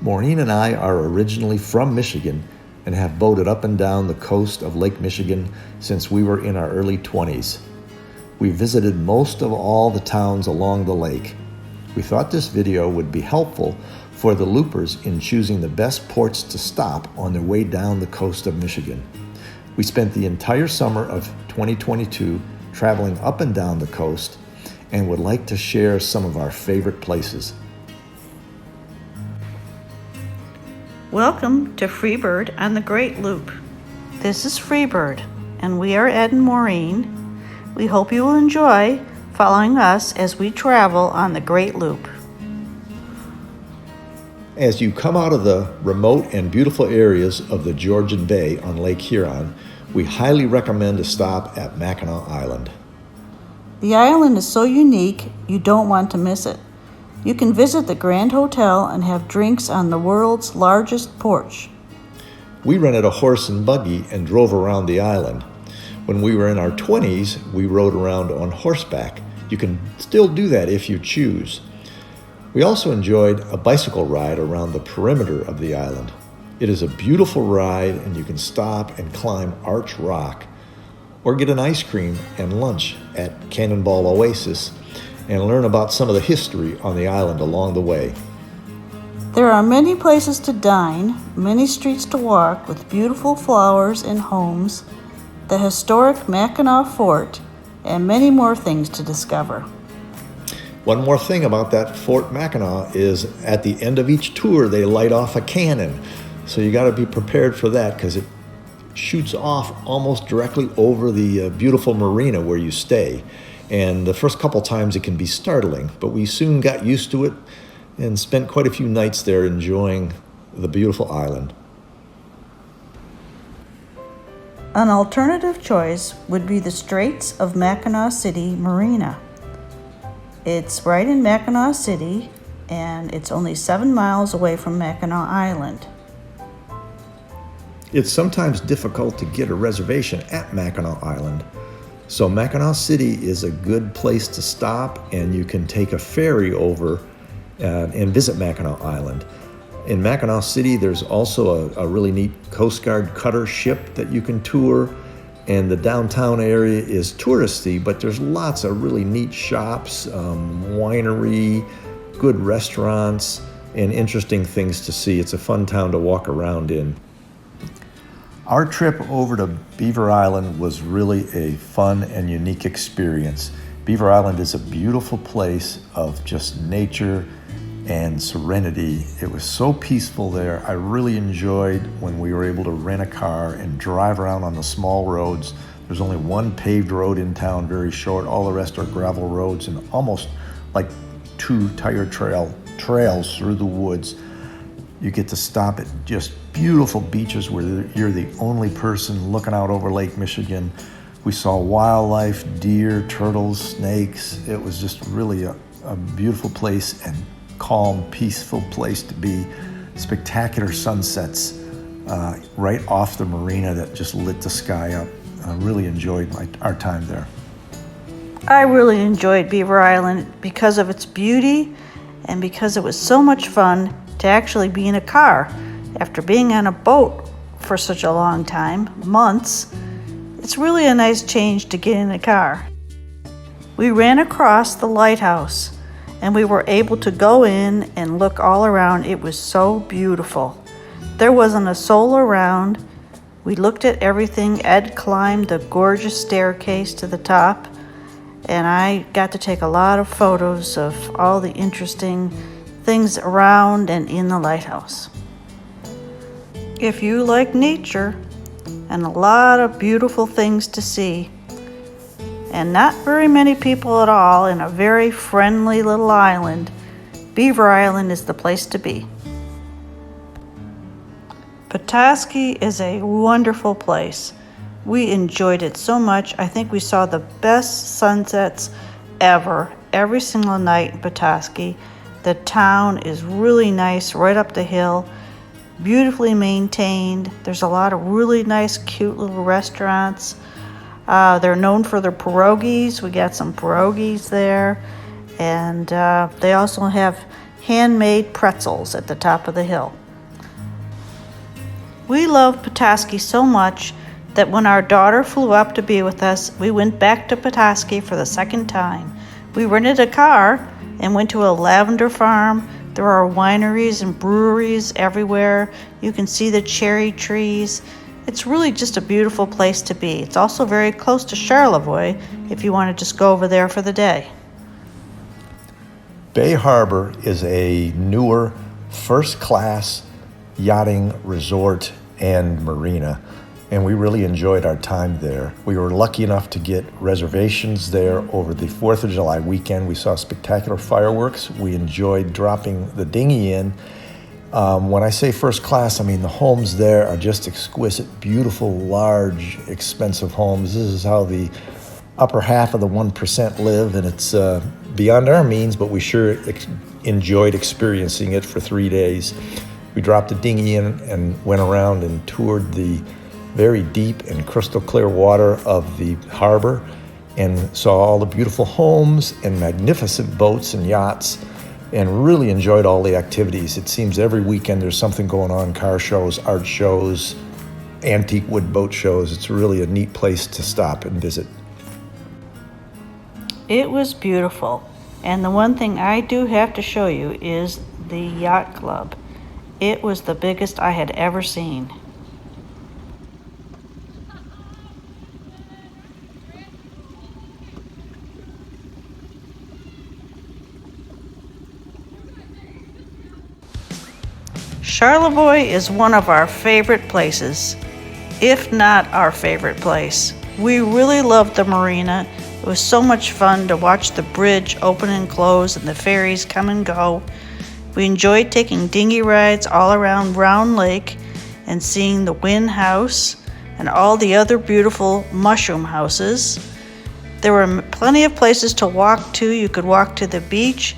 Maureen and I are originally from Michigan and have boated up and down the coast of Lake Michigan since we were in our early 20s. We visited most of all the towns along the lake. We thought this video would be helpful for the loopers in choosing the best ports to stop on their way down the coast of Michigan. We spent the entire summer of 2022 traveling up and down the coast and would like to share some of our favorite places. Welcome to Freebird on the Great Loop. This is Freebird, and we are Ed and Maureen. We hope you will enjoy following us as we travel on the Great Loop. As you come out of the remote and beautiful areas of the Georgian Bay on Lake Huron, we highly recommend a stop at Mackinac Island. The island is so unique, you don't want to miss it. You can visit the Grand Hotel and have drinks on the world's largest porch. We rented a horse and buggy and drove around the island. When we were in our 20s, we rode around on horseback. You can still do that if you choose. We also enjoyed a bicycle ride around the perimeter of the island. It is a beautiful ride, and you can stop and climb Arch Rock, or get an ice cream and lunch at Cannonball Oasis and learn about some of the history on the island along the way. There are many places to dine, many streets to walk with beautiful flowers and homes, the historic Mackinac Fort, and many more things to discover. One more thing about that Fort Mackinac is at the end of each tour they light off a cannon. So you got to be prepared for that because it shoots off almost directly over the beautiful marina where you stay. And the first couple times it can be startling, but we soon got used to it and spent quite a few nights there enjoying the beautiful island. An alternative choice would be the Straits of Mackinac City Marina. It's right in Mackinac City, and it's only 7 miles away from Mackinac Island. It's sometimes difficult to get a reservation at Mackinac Island. So Mackinac City is a good place to stop, and you can take a ferry over and visit Mackinac Island. In Mackinac City, there's also a really neat Coast Guard cutter ship that you can tour, and the downtown area is touristy, but there's lots of really neat shops, winery, good restaurants, and interesting things to see. It's a fun town to walk around in. Our trip over to Beaver Island was really a fun and unique experience. Beaver Island is a beautiful place of just nature and serenity. It was so peaceful there. I really enjoyed when we were able to rent a car and drive around on the small roads. There's only one paved road in town, very short. All the rest are gravel roads and almost like 2 tire trails through the woods. You get to stop at just beautiful beaches where you're the only person looking out over Lake Michigan. We saw wildlife, deer, turtles, snakes. It was just really a beautiful place and calm, peaceful place to be. Spectacular sunsets right off the marina that just lit the sky up. I really enjoyed our time there. I really enjoyed Beaver Island because of its beauty and because it was so much fun to actually be in a car. After being on a boat for such a long time, months, it's really a nice change to get in a car. We ran across the lighthouse and we were able to go in and look all around. It was so beautiful. There wasn't a soul around. We looked at everything. Ed climbed the gorgeous staircase to the top, and I got to take a lot of photos of all the interesting things around and in the lighthouse. If you like nature and a lot of beautiful things to see, and not very many people at all in a very friendly little island, Beaver Island is the place to be. Petoskey is a wonderful place. We enjoyed it so much. I think we saw the best sunsets ever, every single night in Petoskey. The town is really nice right up the hill, beautifully maintained. There's a lot of really nice, cute little restaurants. They're known for their pierogies. We got some pierogies there. And they also have handmade pretzels at the top of the hill. We love Petoskey so much that when our daughter flew up to be with us, we went back to Petoskey for the second time. We rented a car and went to a lavender farm. There are wineries and breweries everywhere. You can see the cherry trees. It's really just a beautiful place to be. It's also very close to Charlevoix if you want to just go over there for the day. Bay Harbor is a newer first-class yachting resort and marina, and we really enjoyed our time there. We were lucky enough to get reservations there over the 4th of July weekend. We saw spectacular fireworks. We enjoyed dropping the dinghy in. When I say first class, I mean the homes there are just exquisite, beautiful, large, expensive homes. This is how the upper half of the 1% live, and it's beyond our means, but we sure enjoyed experiencing it for 3 days. We dropped the dinghy in and went around and toured the very deep and crystal clear water of the harbor and saw all the beautiful homes and magnificent boats and yachts, and really enjoyed all the activities. It seems every weekend there's something going on: car shows, art shows, antique wood boat shows. It's really a neat place to stop and visit. It was beautiful, and the one thing I do have to show you is the yacht club. It was the biggest I had ever seen. Charlevoix is one of our favorite places, if not our favorite place. We really loved the marina. It was so much fun to watch the bridge open and close and the ferries come and go. We enjoyed taking dinghy rides all around Round Lake and seeing the Wynn House and all the other beautiful mushroom houses. There were plenty of places to walk to. You could walk to the beach.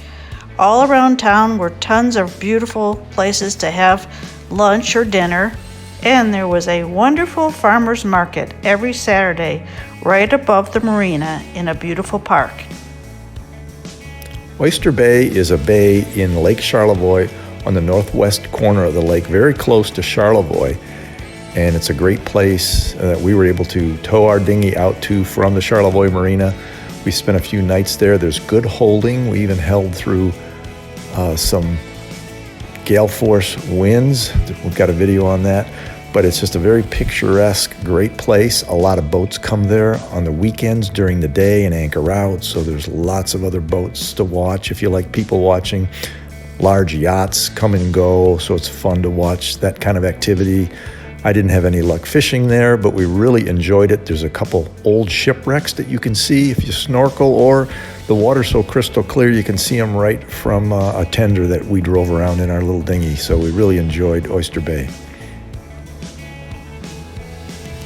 All around town were tons of beautiful places to have lunch or dinner, and there was a wonderful farmer's market every Saturday right above the marina in a beautiful park. Oyster Bay is a bay in Lake Charlevoix on the northwest corner of the lake, very close to Charlevoix, and it's a great place that we were able to tow our dinghy out to from the Charlevoix Marina. We spent a few nights there. There's good holding. We even held through some gale force winds. We've got a video on that, but it's just a very picturesque, great place. A lot of boats come there on the weekends during the day and anchor out, so there's lots of other boats to watch if you like people watching. Large yachts come and go, so it's fun to watch that kind of activity. I didn't have any luck fishing there, but we really enjoyed it. There's a couple old shipwrecks that you can see if you snorkel, or the water's so crystal clear you can see them right from a tender that we drove around in our little dinghy. So we really enjoyed Oyster Bay.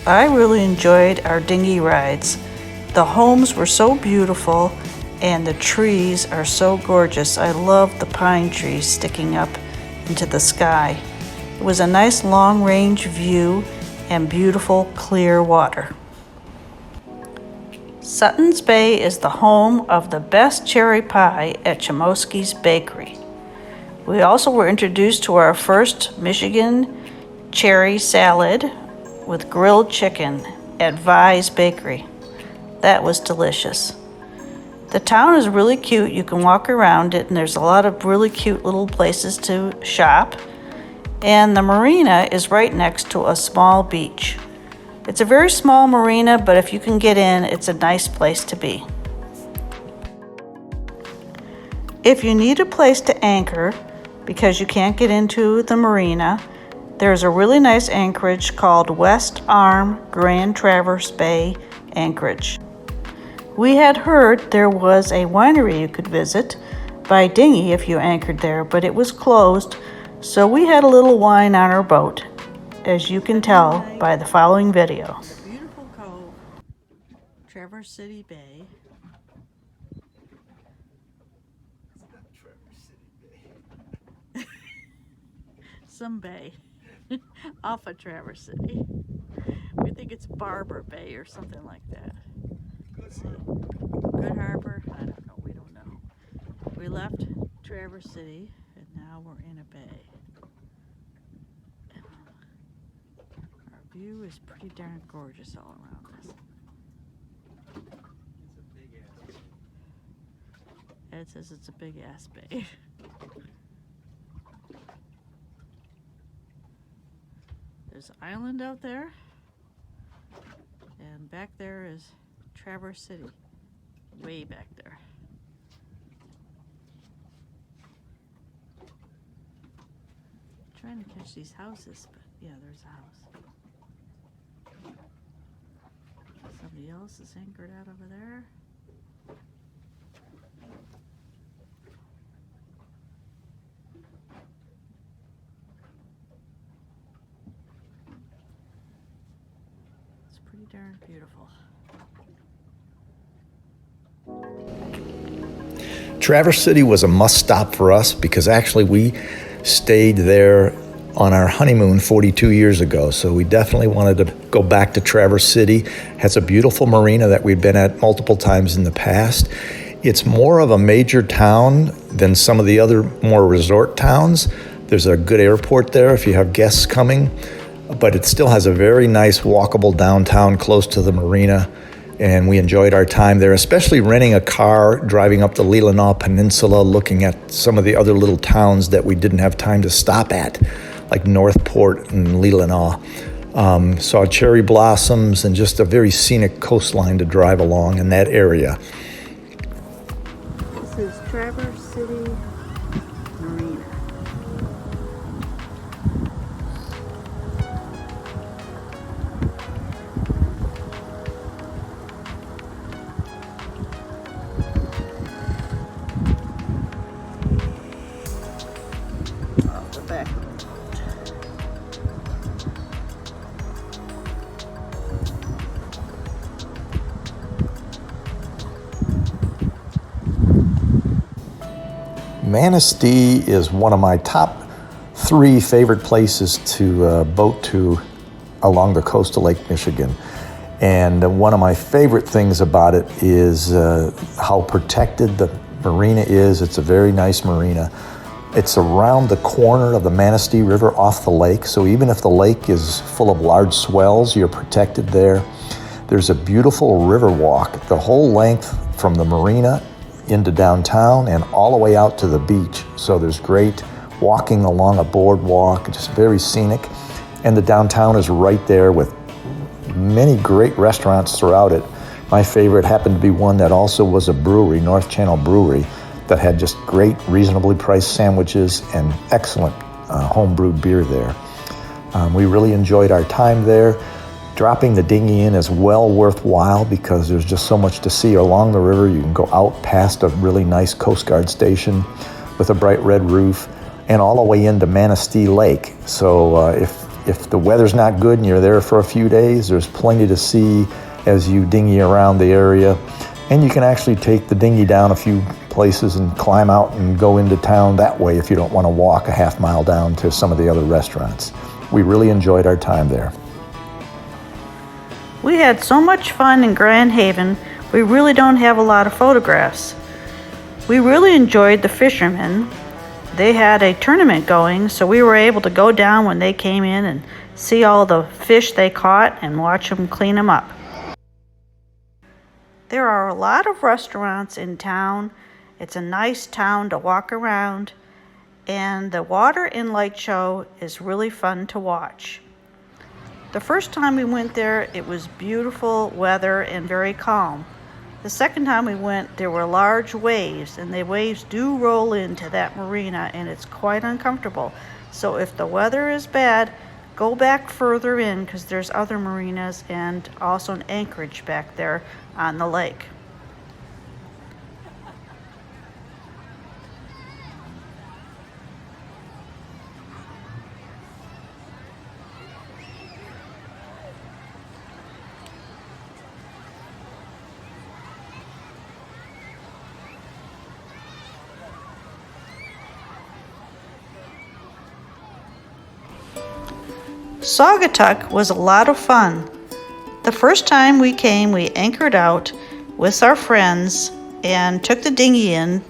I really enjoyed our dinghy rides. The homes were so beautiful and the trees are so gorgeous. I love the pine trees sticking up into the sky. It was a nice long-range view and beautiful clear water. Sutton's Bay is the home of the best cherry pie at Chomsky's Bakery. We also were introduced to our first Michigan cherry salad with grilled chicken at Vi's Bakery. That was delicious. The town is really cute. You can walk around it, and there's a lot of really cute little places to shop. And the marina is right next to a small beach. It's a very small marina, but if you can get in, it's a nice place to be. If you need a place to anchor because you can't get into the marina, there's a really nice anchorage called West Arm Grand Traverse Bay Anchorage. We had heard there was a winery you could visit by dinghy if you anchored there, but it was closed. So we had a little wine on our boat, as you can tell by the following video. It's a beautiful cove, Traverse City Bay. It's not Traverse City Bay. Some bay off of Traverse City. We think it's Barber Bay or something like that. Let's see. Good Harbor? I don't know. We don't know. We left Traverse City. now we're in a bay. Our view is pretty darn gorgeous all around us. Ed says it's a big ass bay. There's an island out there, and back there is Traverse City, way back there. Trying to catch these houses, but yeah, there's a house. Somebody else is anchored out over there. It's pretty darn beautiful. Traverse City was a must stop for us because actually we stayed there on our honeymoon 42 years ago. So we definitely wanted to go back to Traverse City. It has a beautiful marina that we've been at multiple times in the past. It's more of a major town than some of the other more resort towns. There's a good airport there if you have guests coming, but it still has a very nice walkable downtown close to the marina. And we enjoyed our time there, especially renting a car, driving up the Leelanau Peninsula, looking at some of the other little towns that we didn't have time to stop at, like Northport and Leelanau. Saw cherry blossoms and just a very scenic coastline to drive along in that area. This is Traverse City Marina. Off the back of the boat. Manistee is one of my top 3 favorite places to boat to along the coast of Lake Michigan. And one of my favorite things about it is how protected the marina is. It's a very nice marina. It's around the corner of the Manistee River off the lake, so even if the lake is full of large swells, you're protected there. There's a beautiful river walk the whole length from the marina into downtown and all the way out to the beach. So there's great walking along a boardwalk, just very scenic. And the downtown is right there with many great restaurants throughout it. My favorite happened to be one that also was a brewery, North Channel Brewery, that had just great, reasonably priced sandwiches and excellent home-brewed beer there. We really enjoyed our time there. Dropping the dinghy in is well worthwhile because there's just so much to see along the river. You can go out past a really nice Coast Guard station with a bright red roof and all the way into Manistee Lake. So if the weather's not good and you're there for a few days, there's plenty to see as you dinghy around the area. And you can actually take the dinghy down a few places and climb out and go into town that way if you don't want to walk a half mile down to some of the other restaurants. We really enjoyed our time there. We had so much fun in Grand Haven, we really don't have a lot of photographs. We really enjoyed the fishermen. They had a tournament going, so we were able to go down when they came in and see all the fish they caught and watch them clean them up. There are a lot of restaurants in town. It's a nice town to walk around, and the water and light show is really fun to watch. The first time we went there, it was beautiful weather and very calm. The second time we went, there were large waves, and the waves do roll into that marina, and it's quite uncomfortable. So if the weather is bad, go back further in because there's other marinas and also an Anchorage back there on the lake. Saugatuck was a lot of fun. The first time we came, we anchored out with our friends and took the dinghy in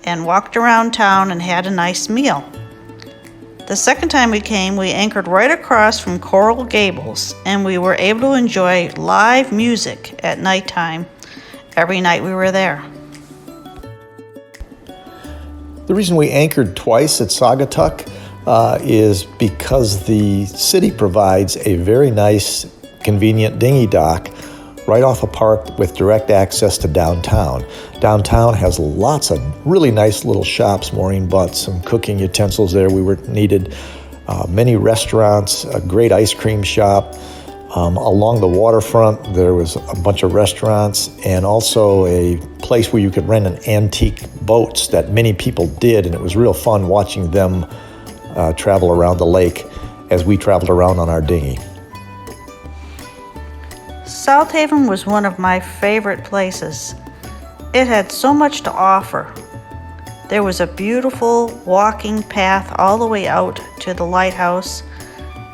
and walked around town and had a nice meal. The second time we came, we anchored right across from Coral Gables, and we were able to enjoy live music at nighttime every night we were there. The reason we anchored twice at Saugatuck is because the city provides a very nice, convenient dinghy dock right off a park with direct access to downtown. Downtown has lots of really nice little shops, mooring butts, some cooking utensils there needed, many restaurants, a great ice cream shop. Along the waterfront, there was a bunch of restaurants and also a place where you could rent an antique boats that many people did, and it was real fun watching them travel around the lake as we traveled around on our dinghy. South Haven was one of my favorite places. It had so much to offer. There was a beautiful walking path all the way out to the lighthouse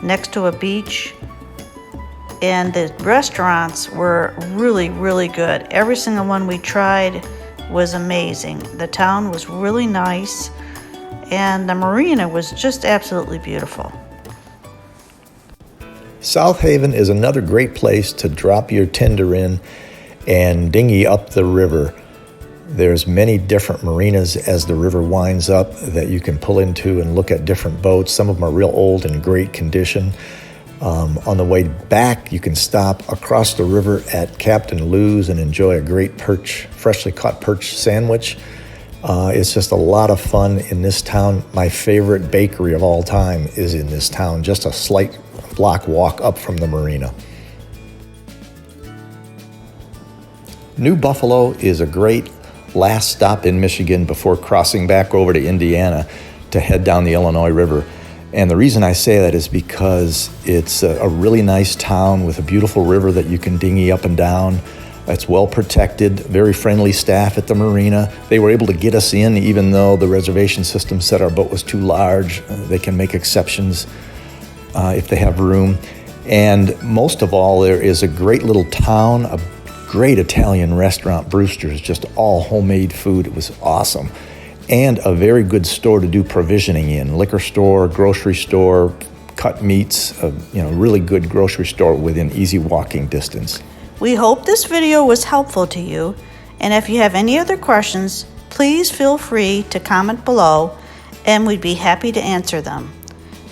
next to a beach, and the restaurants were really, really good. Every single one we tried was amazing. The town was really nice, and the marina was just absolutely beautiful. South Haven is another great place to drop your tender in and dinghy up the river. There's many different marinas as the river winds up that you can pull into and look at different boats. Some of them are real old and great condition. On the way back, you can stop across the river at Captain Lou's and enjoy a great freshly caught perch sandwich. It's just a lot of fun in this town. My favorite bakery of all time is in this town, just a slight block walk up from the marina. New Buffalo is a great last stop in Michigan before crossing back over to Indiana to head down the Illinois River. And the reason I say that is because it's a really nice town with a beautiful river that you can dinghy up and down. It's well protected, very friendly staff at the marina. They were able to get us in even though the reservation system said our boat was too large. They can make exceptions if they have room. And most of all, there is a great little town, a great Italian restaurant, Brewster's, just all homemade food. It was awesome. And a very good store to do provisioning in, liquor store, grocery store, cut meats, really good grocery store within easy walking distance. We hope this video was helpful to you, and if you have any other questions, please feel free to comment below and we'd be happy to answer them.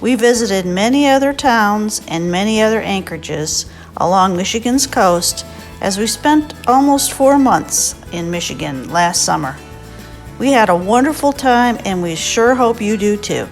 We visited many other towns and many other anchorages along Michigan's coast as we spent almost 4 months in Michigan last summer. We had a wonderful time and we sure hope you do too.